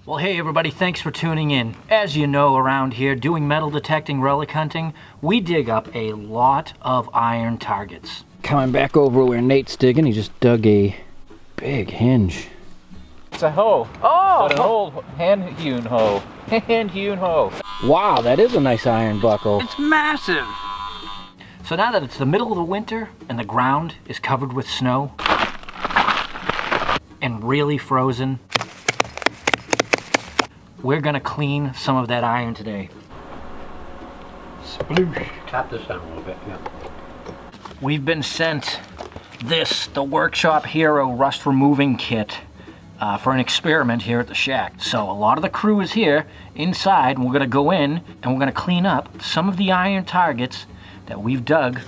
Well, hey everybody, thanks for tuning in. As you know, around here, doing metal detecting relic hunting, we dig up a lot of iron targets. Coming back over where Nate's digging, he just dug a big hinge. It's a hoe. Oh! But an old hand-hewn hoe. Hand-hewn hoe. Wow, that is a nice iron buckle. It's massive! So now that it's the middle of the winter and the ground is covered with snow and really frozen, we're gonna clean some of that iron today. Sploosh. Tap this down a little bit, yeah. We've been sent this, the Workshop Hero Rust Removing Kit, for an experiment here at the shack. So a lot of the crew is here inside, and we're gonna go in and we're gonna clean up some of the iron targets that we've dug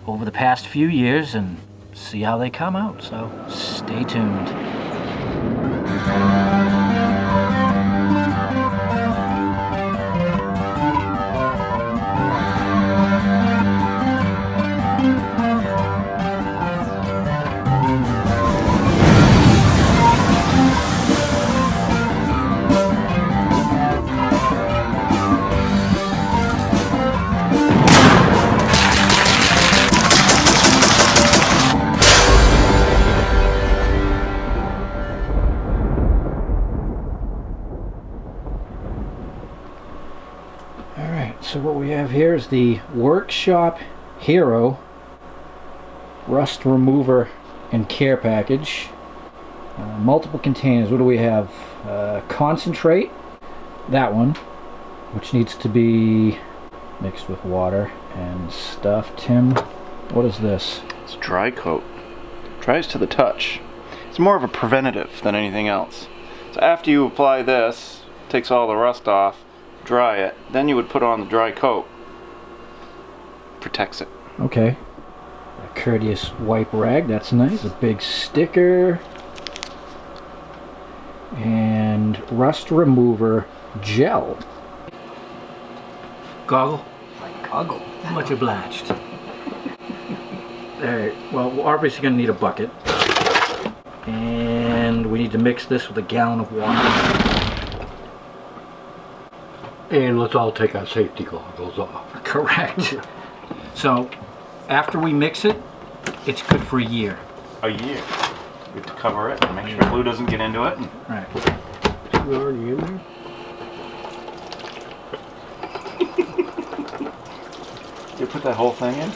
over the past few years and see how they come out. So stay tuned. So what we have here is the Workshop Hero Rust Remover and Care Package. Multiple containers. What do we have? Concentrate, that one, which needs to be mixed with water and stuff. Tim, what is this? It's dry coat. Dries to the touch. It's more of a preventative than anything else. So after you apply this, it takes all the rust off, dry it, then you would put on the dry coat. Protects it. Okay. A courteous wipe rag, that's nice. A big sticker. And rust remover gel. Goggle? My goggle. Much obliged. Alright, well, we're obviously going to need a bucket. And we need to mix this with a gallon of water. And let's all take our safety goggles off. Correct. So, after we mix it, it's good for a year. A year. You have to cover it and make sure glue doesn't get into it. Right. Is it already in there? You put that whole thing in?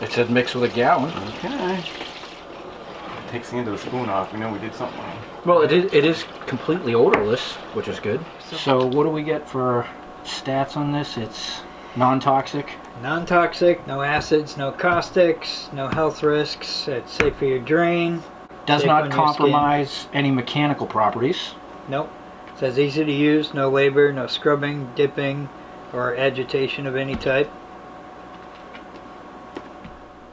It said mix with a gallon. Okay. It takes the end of the spoon off. We know we did something wrong. Well, it is completely odorless, which is good. So what do we get for stats on this? It's non-toxic. Non-toxic, no acids, no caustics, no health risks. It's safe for your drain. Does safe not on your compromise any mechanical properties. skin. Nope. It says easy to use, no labor, no scrubbing, dipping, or agitation of any type.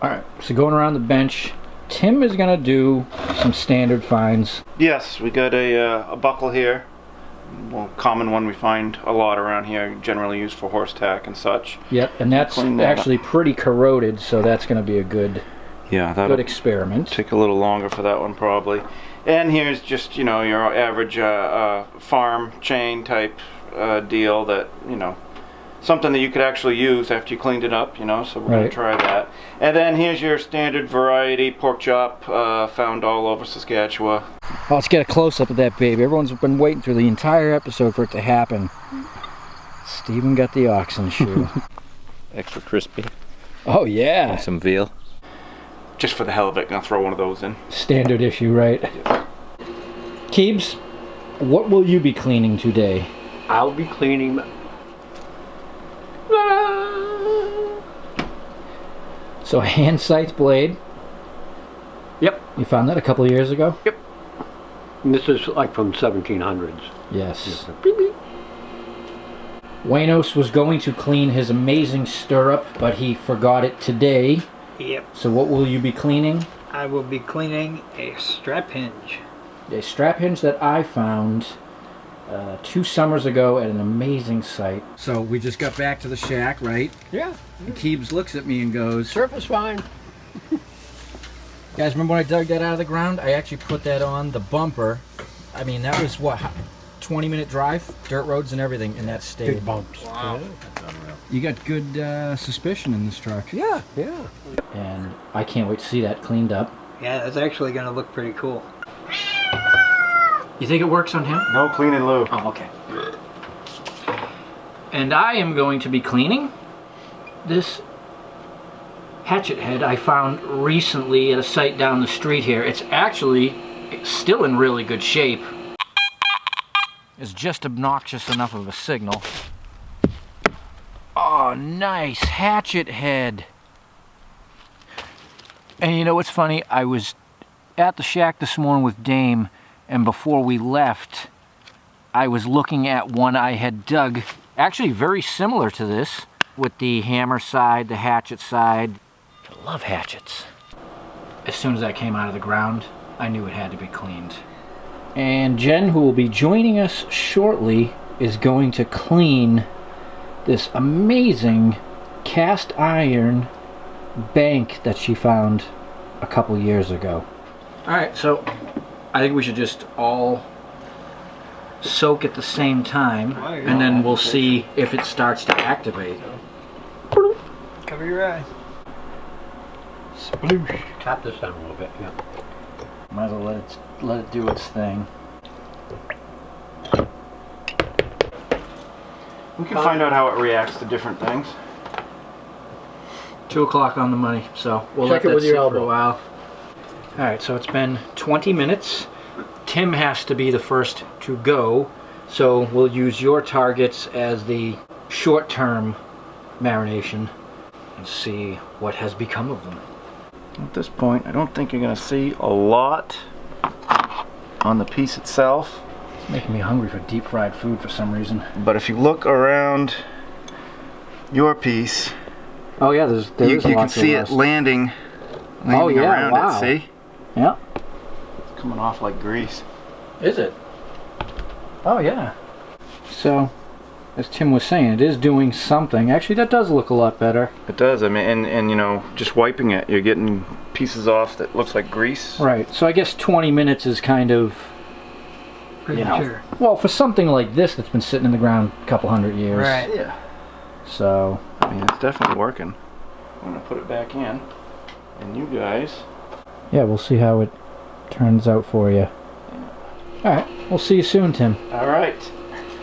Alright, so going around the bench, Tim is going to do some standard finds. Yes, we got a buckle here. Well, common one we find a lot around here, generally used for horse tack and such. Yep, and that's actually pretty corroded, so that's going to be a good experiment. Take a little longer for that one probably. And here's just, you know, your average farm chain type deal that, you know, something that you could actually use after you cleaned it up, you know, so we're going to try that. And then here's your standard variety pork chop found all over Saskatchewan. Well, let's get a close-up of that baby. Everyone's been waiting through the entire episode for it to happen. Steven got the oxen shoe. Extra crispy. Oh, yeah. Some veal. Just for the hell of it, gonna throw one of those in. Standard issue, right? Yes. Keebs, what will you be cleaning today? I'll be cleaning. So a hand scythe blade. Yep. You found that a couple of years ago? Yep. And this is like from 1700s. Yes. Beep, beep. Waynos was going to clean his amazing stirrup, but he forgot it today. Yep. So what will you be cleaning? I will be cleaning a strap hinge. A strap hinge that I found 2 summers ago at an amazing site. So we just got back to the shack, right? Yeah. And Keebs looks at me and goes, Surface fine. guys, remember when I dug that out of the ground? I actually put that on the bumper I mean, that was what, 20-minute drive, dirt roads and everything, and that stayed. Big bumps. Wow. Yeah. You got good suspicion in this truck. Yeah. And I can't wait to see that cleaned up. Yeah, that's actually going to look pretty cool. You think it works on him? No clean and lube. Oh, okay. And I am going to be cleaning this hatchet head I found recently at a site down the street here. It's actually still in really good shape. It's just obnoxious enough of a signal. Oh, nice hatchet head. And you know what's funny? I was at the shack this morning with Dame, and before we left, I was looking at one I had dug, actually very similar to this, with the hammer side, the hatchet side. I love hatchets. As soon as that came out of the ground, I knew it had to be cleaned. And Jen, who will be joining us shortly, is going to clean this amazing cast iron bank that she found a couple years ago. Alright, so I think we should just all soak at the same time, and then we'll see if it starts to activate. Cover your eye. Sploosh. Tap this down a little bit. Yeah. Might as well let it do its thing. We can find out how it reacts to different things. 2 o'clock on the money, so we'll Check let it that with sit your for a elbow. while. Alright, so it's been 20 minutes. Tim has to be the first to go, so we'll use your targets as the short-term marination and see what has become of them. At this point, I don't think you're going to see a lot on the piece itself. It's making me hungry for deep-fried food for some reason. But if you look around your piece, Oh yeah, there you is can lots of see it rust. landing Oh, yeah, around wow. it, see? Yeah. It's coming off like grease. Is it? Oh yeah. So, as Tim was saying, it is doing something. Actually, that does look a lot better. It does, I mean, and you know, just wiping it, you're getting pieces off that looks like grease. Right, so I guess 20 minutes is kind of, Pretty you know, sure. well, for something like this that's been sitting in the ground a couple hundred years. Right. Yeah. So, I mean, it's definitely working. I'm gonna put it back in, and you guys. yeah, we'll see how it turns out for you. Alright, we'll see you soon, Tim. All right.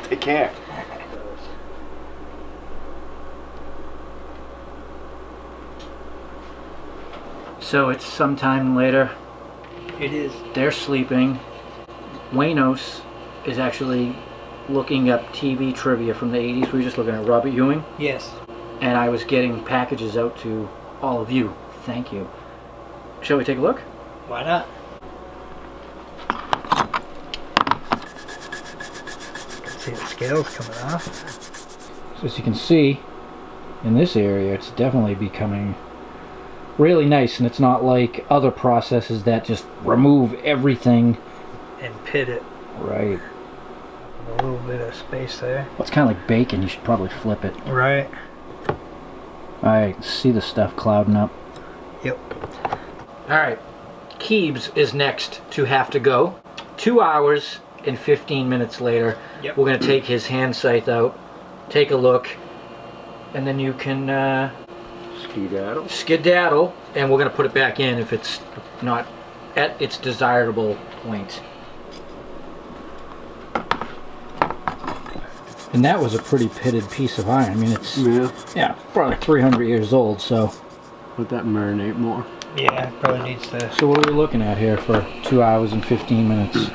Take care. So it's sometime later. It is. They're sleeping. Waynos is actually looking up TV trivia from the 80s. We were just looking at Robert Ewing. Yes. And I was getting packages out to all of you. Thank you. Shall we take a look? Why not? See the scales coming off. So as you can see, in this area, it's definitely becoming really nice, and it's not like other processes that just remove everything. And pit it. Right. A little bit of space there. Well, it's kind of like bacon. You should probably flip it. Right. Alright, see the stuff clouding up. Yep. Alright, Keebs is next to have to go. 2 hours and 15 minutes later, Yep. we're going to take his hand scythe out, take a look, and then you can Skedaddle. skedaddle, and we're going to put it back in if it's not at its desirable point. And that was a pretty pitted piece of iron. I mean, it's Yeah. probably 300 years old, so. Let that marinate more. Yeah, probably needs to. So what are we looking at here for 2 hours and 15 minutes?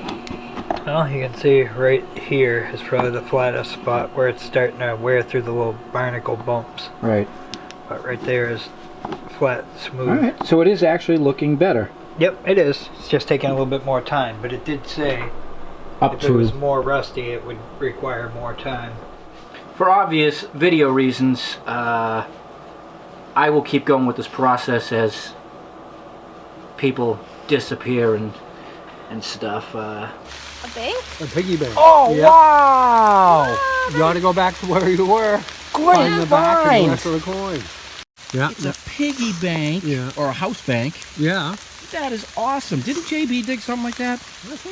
Well, you can see right here is probably the flattest spot where it's starting to wear through the little barnacle bumps. Right. But right there is flat, smooth. Alright, so it is actually looking better. Yep, it is. It's just taking a little bit more time, but it did say Up if it was to, more rusty, it would require more time. for obvious video reasons, I will keep going with this process as people disappear and stuff. A bank? A piggy bank. Oh, Yeah. wow! You ought to go back to where you were. Great Find the back and the find! rest of the coin. Yeah. It's a piggy bank, Yeah. or a house bank, Yeah. That is awesome. Didn't JB dig something like that?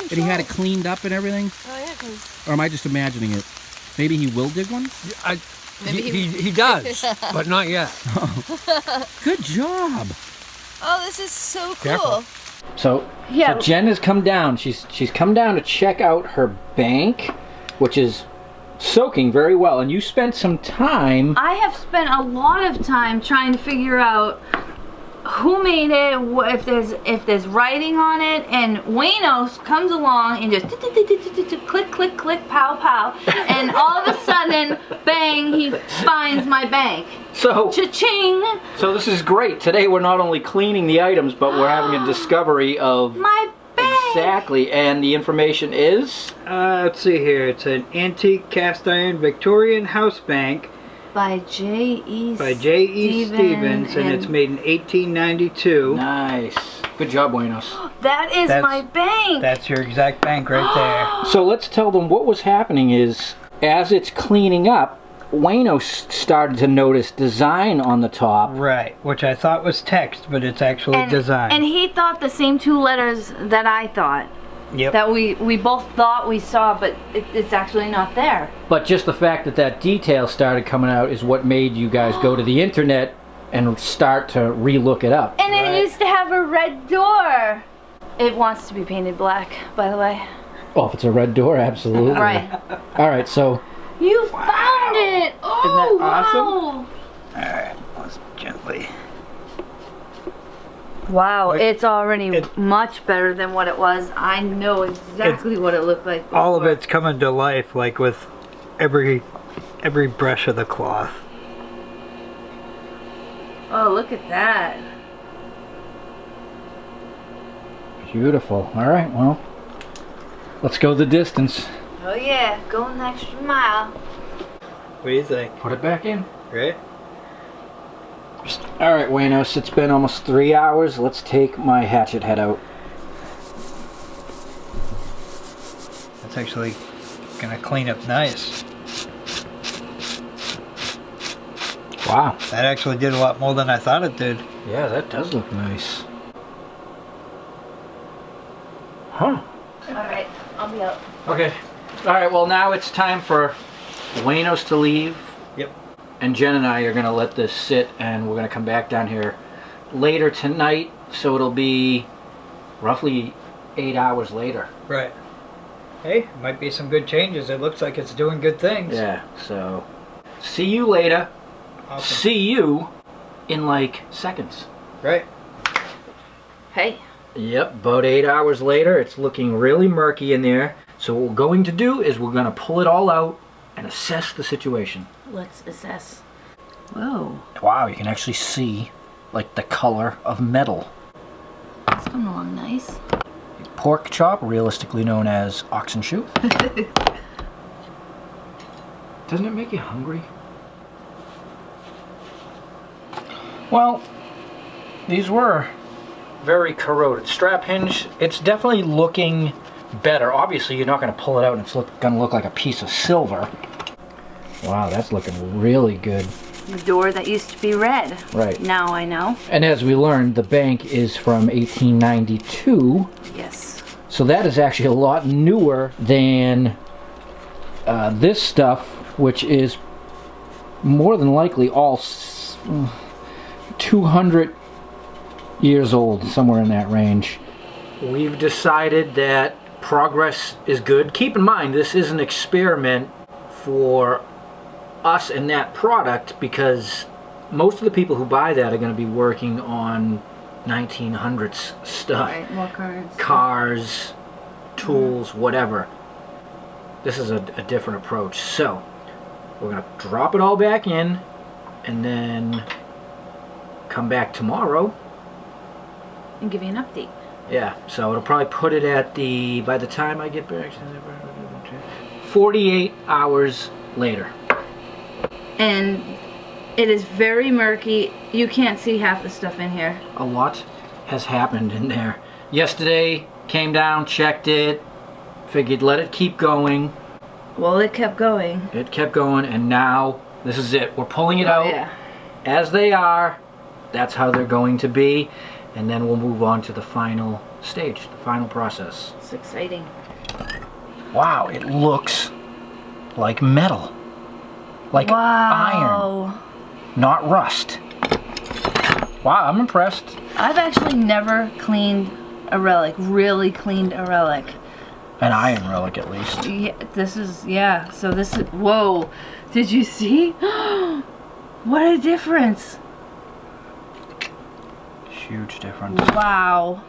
And he had it cleaned up and everything? Oh yeah, because Or am I just imagining it? Maybe he will dig one? He does, but not yet. Good job. oh, this is so cool. Careful. So, Yeah. so Jen has come down. She's come down to check out her bank, which is soaking very well. And you spent some time. I have spent a lot of time trying to figure out who made it, if there's writing on it, and Waynos comes along and just click, click, click, pow, pow, and all of a sudden, bang, he finds my bank. So, Cha-ching! so this is great. Today we're not only cleaning the items, but we're having a discovery of My bank! exactly. And the information is Let's see here. It's an antique cast iron Victorian house bank By J.E. by J.E. Stevens, and it's made in 1892. nice. Good job, Buenos. That is That's- my bank! That's your exact bank right there. So let's tell them what was happening is, as it's cleaning up, Wayno started to notice design on the top. Right, which I thought was text, but it's actually design. And he thought the same two letters that I thought. Yep. That we both thought we saw, but it's actually not there. But just the fact that that detail started coming out is what made you guys go to the internet and start to re-look it up. And it used to have a red door. It wants to be painted black, by the way. Oh, if it's a red door, absolutely. Right. All right, so You found it! Oh, Isn't that awesome? wow. Alright, let's gently. Wow, Like, it's already much better than what it was. I know exactly what it looked like before. All of it's coming to life, like with every brush of the cloth. Oh, look at that. beautiful. All right, well, let's go the distance. Oh yeah, going the extra mile. What do you think? Put it back in. Right? All right, Waynos, it's been almost 3 hours. Let's take my hatchet head out. That's actually gonna clean up nice. Wow. That actually did a lot more than I thought it did. Yeah, that does look nice. Huh. Alright, I'll be out. Okay. All right, well, now it's time for Waynos to leave. Yep. And Jen and I are going to let this sit, and we're going to come back down here later tonight, so it'll be roughly 8 hours later. Right. Hey, might be some good changes. It looks like it's doing good things. Yeah, so see you later. Awesome. See you in like seconds. Right. Hey. Yep, about 8 hours later. It's looking really murky in there. So what we're going to do is we're going to pull it all out and assess the situation. Let's assess. Whoa. Wow, you can actually see like the color of metal. It's coming along nice. Pork chop, realistically known as oxen shoe. Doesn't it make you hungry? Well, these were very corroded. Strap hinge, it's definitely looking better. Obviously, you're not going to pull it out and it's going to look like a piece of silver. Wow, that's looking really good. The door that used to be red. Right. Now I know. And as we learned, the bank is from 1892. Yes. So that is actually a lot newer than this stuff, which is more than likely all 200 years old, somewhere in that range. We've decided that progress is good. Keep in mind, this is an experiment for us and that product, because most of the people who buy that are going to be working on 1900s stuff. Right, more cards. Cars, tools, whatever. This is a different approach. So we're going to drop it all back in and then come back tomorrow And give you an update. Yeah, so it'll probably put it at the, by the time I get back, 48 hours later. And it is very murky. You can't see half the stuff in here. A lot has happened in there. Yesterday, came down, checked it, figured let it keep going. Well, it kept going. It kept going, and now this is it. We're pulling it out Yeah. as they are. That's how they're going to be. and then we'll move on to the final stage, the final process. It's exciting. Wow, it looks like metal. Like iron, not rust. Wow, I'm impressed. I've actually never cleaned a relic, really cleaned a relic. An iron relic, at least. Yeah, this is, yeah, so this is, whoa. Did you see? What a difference. Huge difference. Wow.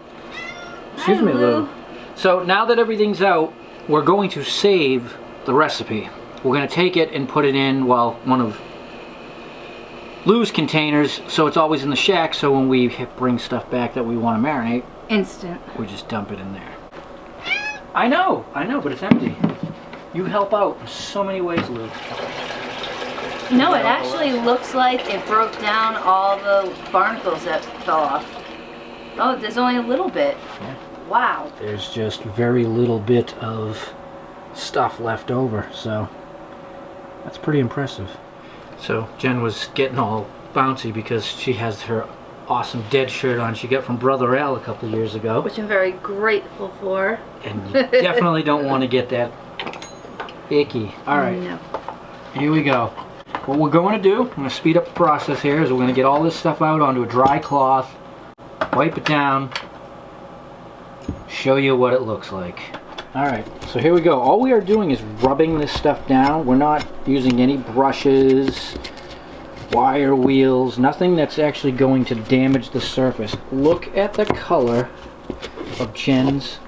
Excuse me, Lou. So now that everything's out, we're going to save the recipe. We're going to take it and put it in, well, one of Lou's containers, so it's always in the shack, so when we bring stuff back that we want to marinate, Instant. we just dump it in there. I know, but it's empty. You help out in so many ways, Lou. No, it actually looks like it broke down all the barnacles that fell off. Oh, there's only a little bit. Yeah. Wow. There's just very little bit of stuff left over, so that's pretty impressive. So Jen was getting all bouncy because she has her awesome dead shirt on she got from Brother Al a couple years ago. Which I'm very grateful for. And you definitely don't want to get that icky. Alright, No. here we go. What we're going to do, I'm going to speed up the process here, is we're going to get all this stuff out onto a dry cloth, wipe it down, show you what it looks like. Alright, so here we go. All we are doing is rubbing this stuff down. We're not using any brushes, wire wheels, nothing that's actually going to damage the surface. Look at the color of Jen's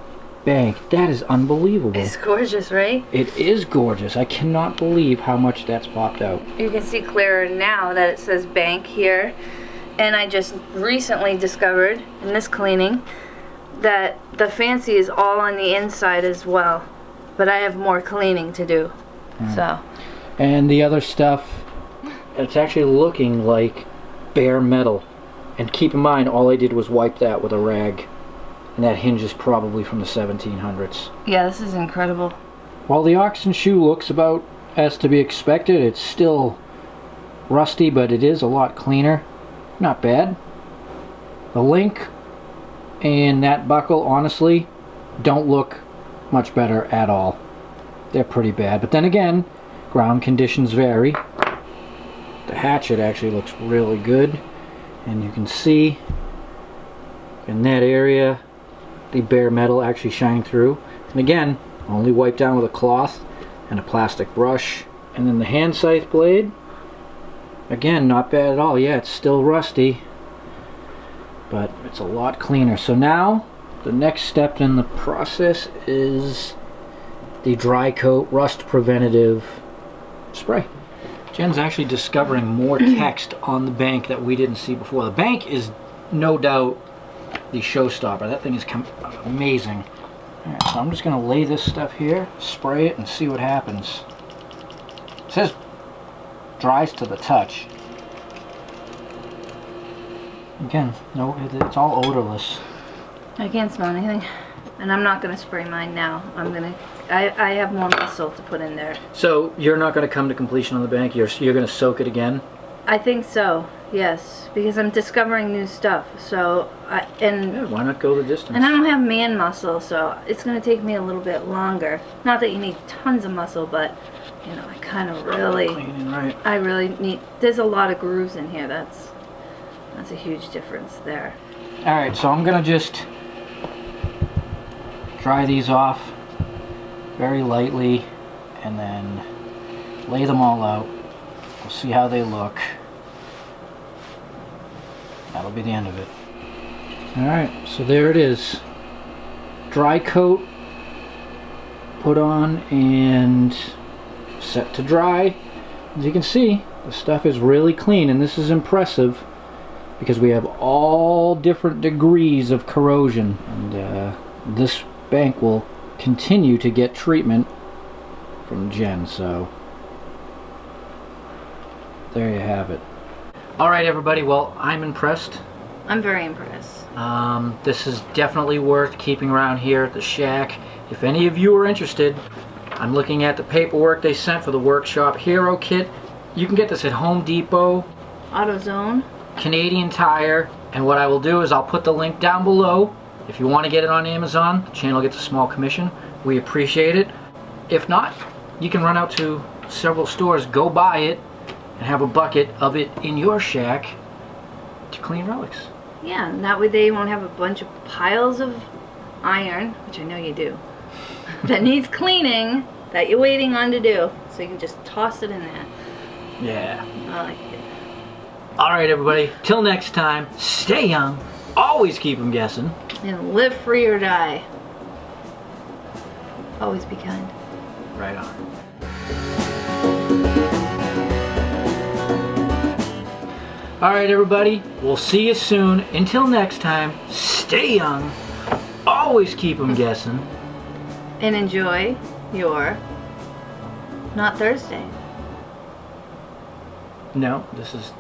bank. That is unbelievable. It's gorgeous, right? It is gorgeous. I cannot believe how much that's popped out. You can see clearer now that it says bank here. And I just recently discovered in this cleaning that the fancy is all on the inside as well. But I have more cleaning to do. So. And the other stuff, it's actually looking like bare metal. And keep in mind, all I did was wipe that with a rag. And that hinge is probably from the 1700s. Yeah, this is incredible. While the oxen shoe looks about as to be expected, it's still rusty, but it is a lot cleaner. Not bad. The link and that buckle, honestly, don't look much better at all. They're pretty bad. But then again, ground conditions vary. The hatchet actually looks really good. And you can see in that area the bare metal actually shining through. And again, only wiped down with a cloth and a plastic brush. And then the hand scythe blade, again, not bad at all. Yeah, it's still rusty, but it's a lot cleaner. So now the next step in the process is the dry coat rust preventative spray. Jen's actually discovering more text on the bank that we didn't see before. The bank is no doubt the showstopper. That thing is amazing. Alright, so I'm just going to lay this stuff here, spray it, and see what happens. It says dries to the touch. Again, no, it's all odorless. I can't smell anything. And I'm not going to spray mine now. I have more muscle to put in there. So you're not going to come to completion on the bank? You're going to soak it again? I think so, yes. Because I'm discovering new stuff. So, Yeah, why not go the distance? And I don't have man muscle, so it's going to take me a little bit longer. Not that you need tons of muscle, but, you know, I kind of really... Cleaning, right. I really need... There's a lot of grooves in here. That's a huge difference there. Alright, so I'm going to just dry these off very lightly and then lay them all out. We'll see how they look. That'll be the end of it. Alright, so there it is. Dry coat put on and set to dry. As you can see, the stuff is really clean, and this is impressive because we have all different degrees of corrosion, and this bank will continue to get treatment from Jen, so there you have it. Alright everybody, well, I'm impressed. I'm very impressed. This is definitely worth keeping around here at the shack. If any of you are interested, I'm looking at the paperwork they sent for the Workshop Hero Kit. You can get this at Home Depot, AutoZone. Canadian Tire, And what I will do is I'll put the link down below. If you want to get it on Amazon, the channel gets a small commission. We appreciate it. If not, you can run out to several stores, go buy it, and have a bucket of it in your shack to clean relics. Yeah, and that way they won't have a bunch of piles of iron, which I know you do, that needs cleaning, that you're waiting on to do. So you can just toss it in there. Yeah. I like it. All right, everybody. Till next time, stay young. Always keep them guessing. And live free or die. Always be kind. Right on. All right, everybody. We'll see you soon. Until next time, stay young. Always keep them guessing. And enjoy your Not Thursday. No, this is...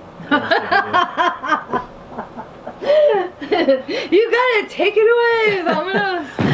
You gotta take it away, vámonos.